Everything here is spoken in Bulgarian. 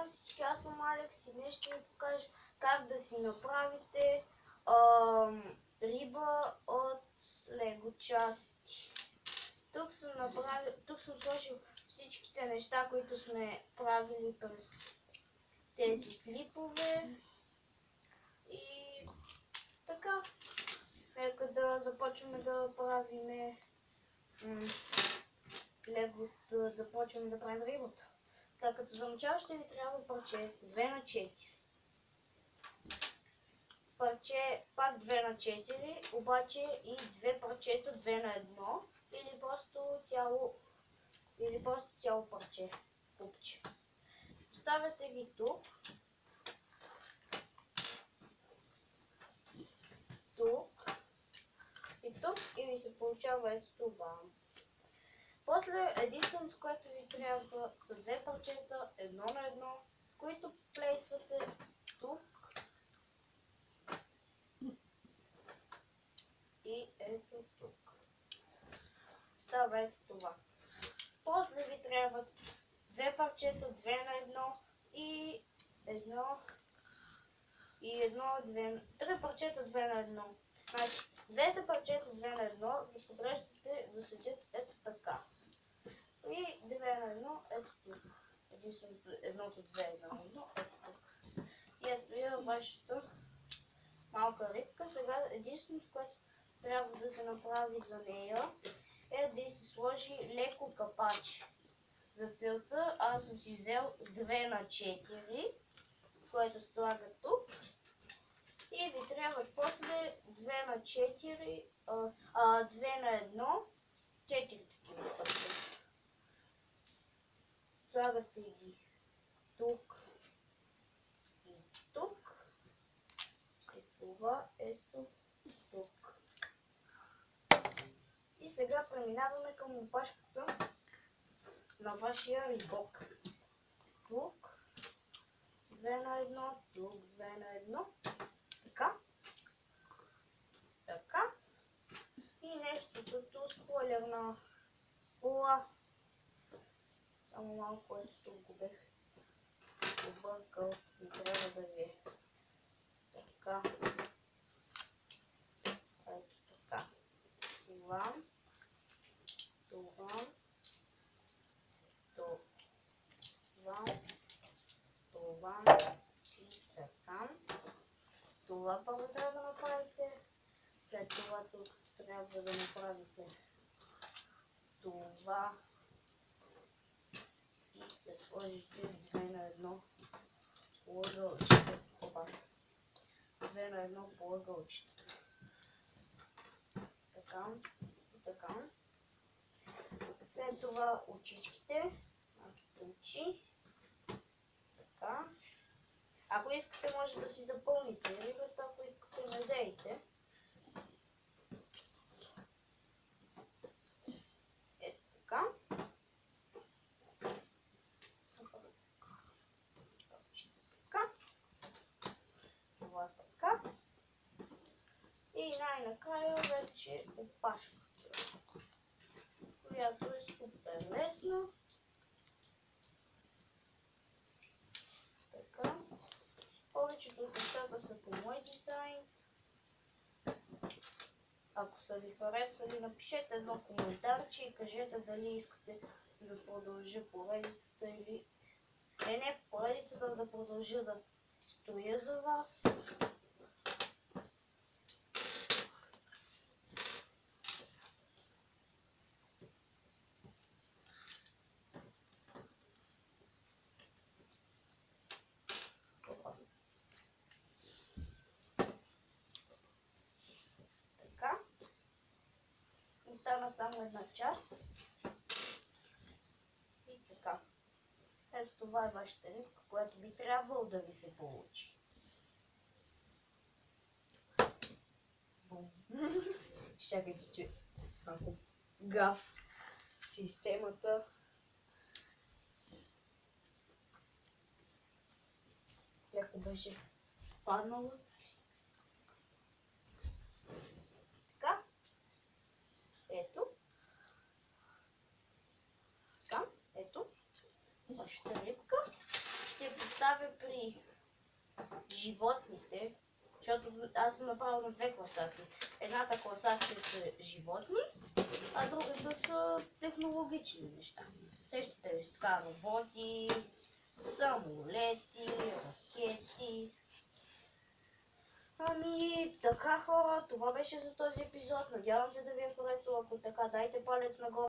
на всички, аз съм Алекс и днес ще ви покажа как да си направите риба от лего части. Тук съм сложил всичките неща, които сме правили през тези клипове. И така, нека да започваме да правим лего, да почваме да правим рибата. Така, като за начало ще ви трябва парче 2 на 4. Парче пак 2 на 4, обаче и 2 парчета 2 на 1 или просто цяло парче, купче. Поставяте ги тук, и тук и ви се получава ето това. После единственото, което ви трябва са 2 парчета 1 на 1, които плейсвате тук и ето тук. Става ето това. После ви трябва 2 парчета 2 на 1 и 3 парчета 2 на 1. Значи, двете парчета 2 на 1 ги подреждате да седят ето така. И 2 на 1 ето тук. Единственото едното 2 на 1 ето тук. И ето я вашата малка рибка. Сега единственото, което трябва да се направи за нея е да й се сложи леко капаче. За целта аз съм си взел 2 на 4, което слага тук. И ви трябва после 2 на 4, 2 на 1, 4 такива пъти. Слагате ги тук и тук. И това ето тук. И сега преминаваме към опашката на вашия рибок. Тук 2 на 1, тук 2 на 1. Така. Така. И нещо като спойлерна кола. Само малко ето тук го бех объркал и трябва да ви е така. Ето така. Това. Това. Това. Това. И така. Това първо трябва да направите. След това трябва да направите това. И да сложите 2 на 1 по ъгълчета. 2 на 1 по ъгълчета. Така. И така. След това очичките. Малките очи. Така. Ако искате, може да си запълните рибата, ако искате, не дейте. Ето така. Така. Това така. И най-накрая вече опашката, която е супер лесна. Така. Повечето от нещата са по мой дизайн. Ако са ви харесвали, напишете едно коментарче и кажете дали искате да продължа поредицата или... Не поредицата, да продължа да стоя за вас. Остана само една част. И така. Ето това е вашата рибка, която би трябвало да ви се получи. Чакайте, че ако гав системата. Леко беше паднала. Така. Ето. Така. Ето. Вашата рибка. Ще оставя при животните, защото аз съм направил на две класации. Едната класация са животни, а другата са технологични неща. Сещате ли така роботи, самолети, ракети. Ами, така хора, това беше за този епизод. Надявам се да ви е харесало. Ако така, дайте палец нагоре.